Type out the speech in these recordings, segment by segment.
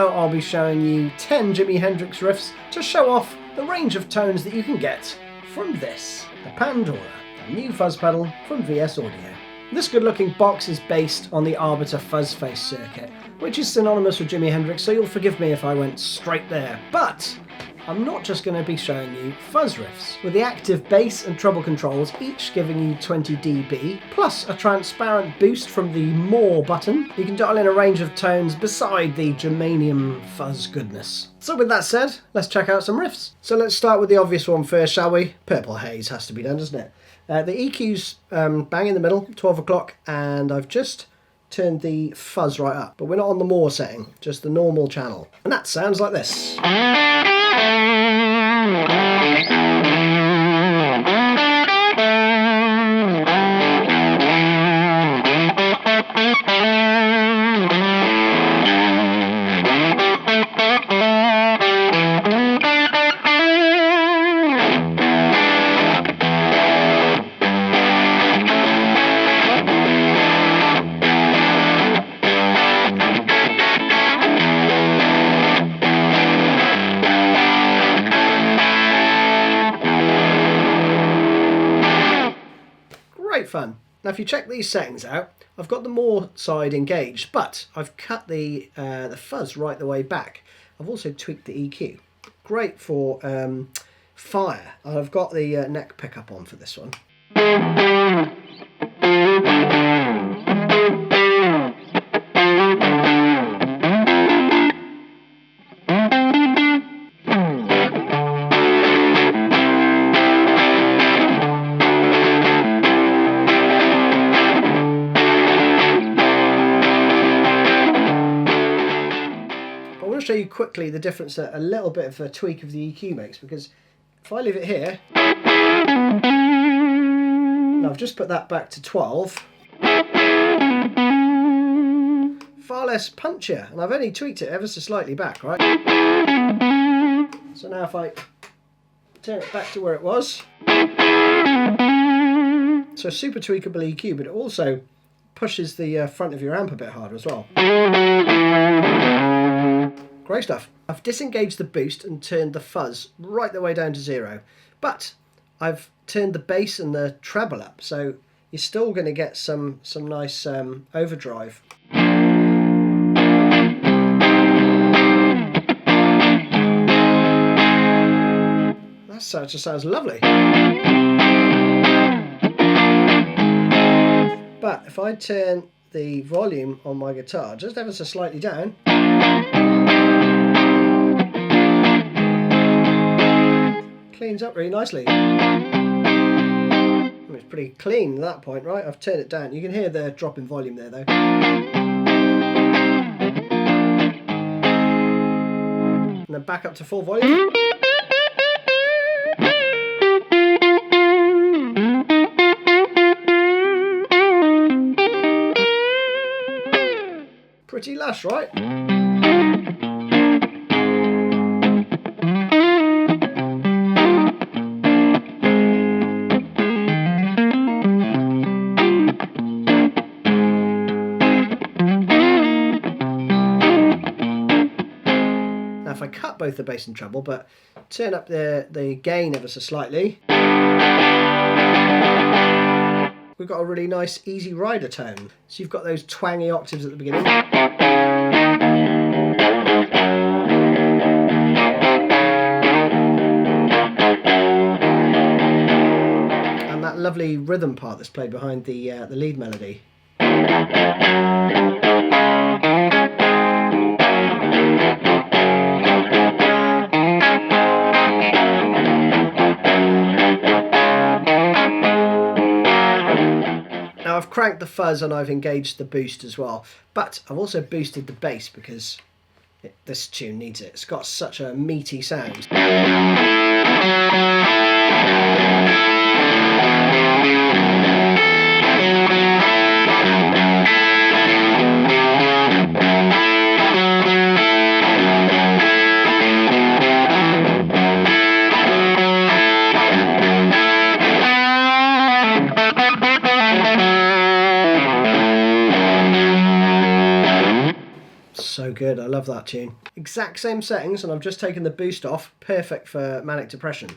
video I'll be showing you 10 Jimi Hendrix riffs to show off the range of tones that you can get from this, the Pandora, a new fuzz pedal from VS Audio. This good looking box is based on the Arbiter Fuzz Face circuit, which is synonymous with Jimi Hendrix, so you'll forgive me if I went straight there. But I'm not just going to be showing you fuzz riffs, with the active bass and treble controls each giving you 20 dB, plus a transparent boost from the More button. You can dial in a range of tones beside the germanium fuzz goodness. So with that said, let's check out some riffs. So let's start with the obvious one first, shall we? Purple Haze has to be done, doesn't it? The EQ's bang in the middle, 12 o'clock, and I've just turned the fuzz right up, but we're not on the More setting, just the normal channel. And that sounds like this. Great fun. Now if you check these settings out, I've got the More side engaged, but I've cut the fuzz right the way back. I've also tweaked the EQ. Great for fire. I've got the neck pickup on for this one. Show you quickly the difference that a little bit of a tweak of the EQ makes, because if I leave it here, now I've just put that back to 12, far less punchier, and I've only tweaked it ever so slightly back, right? So now if I turn it back to where it was, so a super tweakable EQ, but it also pushes the front of your amp a bit harder as well. Great stuff. I've disengaged the boost and turned the fuzz right the way down to 0, but I've turned the bass and the treble up, so you're still going to get some nice overdrive. That just sounds lovely. But if I turn the volume on my guitar just ever so slightly down, cleans up really nicely. It's pretty clean at that point, right? I've turned it down. You can hear the drop in volume there though. And then back up to full volume. Pretty lush, right? If I cut both the bass and treble, but turn up the gain ever so slightly, we've got a really nice Ezy Ryder tone. So you've got those twangy octaves at the beginning, and that lovely rhythm part that's played behind the lead melody. Now I've cranked the fuzz and I've engaged the boost as well, but I've also boosted the bass because this tune needs it. It's got such a meaty sound. so good. I love that tune. Exact same settings, and I've just taken the boost off. Perfect for Manic Depression.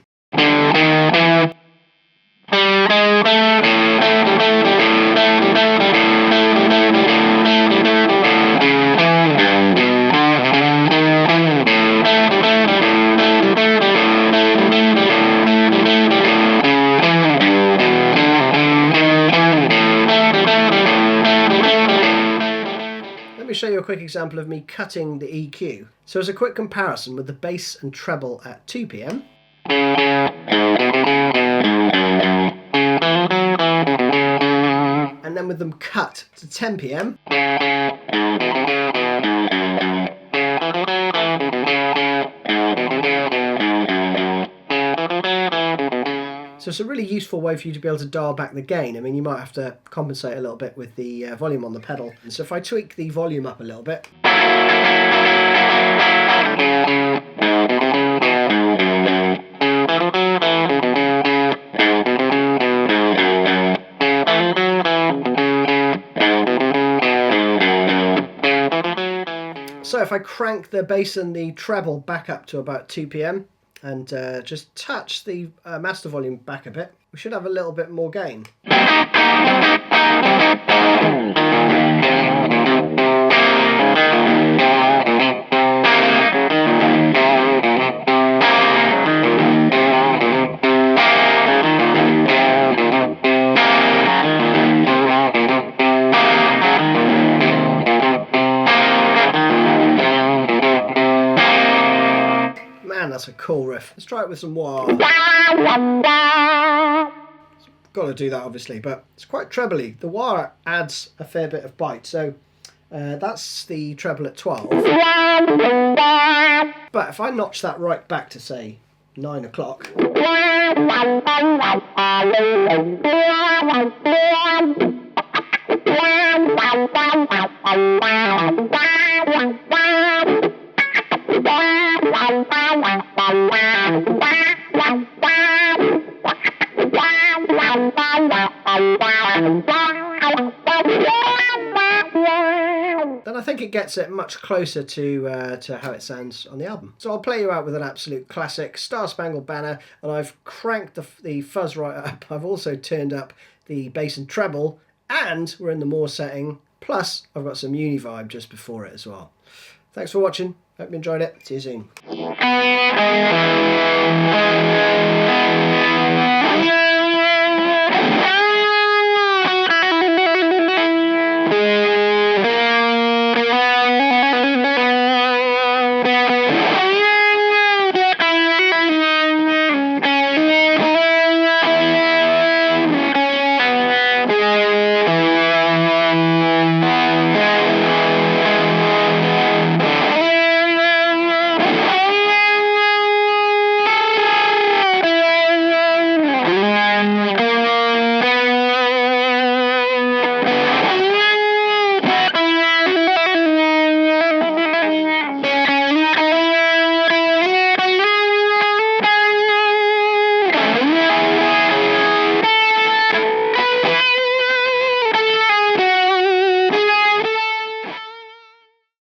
Let me show you a quick example of me cutting the EQ. So as a quick comparison with the bass and treble at 2 PM. And then with them cut to 10 PM. So it's a really useful way for you to be able to dial back the gain. I mean, you might have to compensate a little bit with the volume on the pedal. So if I tweak the volume up a little bit. So if I crank the bass and the treble back up to about 2 PM and just touch the master volume back a bit, we should have a little bit more gain. That's a cool riff. Let's try it with some wah. Got to do that obviously, but it's quite trebly. The wah adds a fair bit of bite, so that's the treble at 12. But if I notch that right back to say 9 o'clock. Then I think it gets it much closer to how it sounds on the album. So I'll play you out with an absolute classic, Star Spangled Banner, and I've cranked the fuzz right up. I've also turned up the bass and treble, and we're in the more setting, plus I've got some uni vibe just before it as well. Thanks for watching. Hope you enjoyed it. See you soon.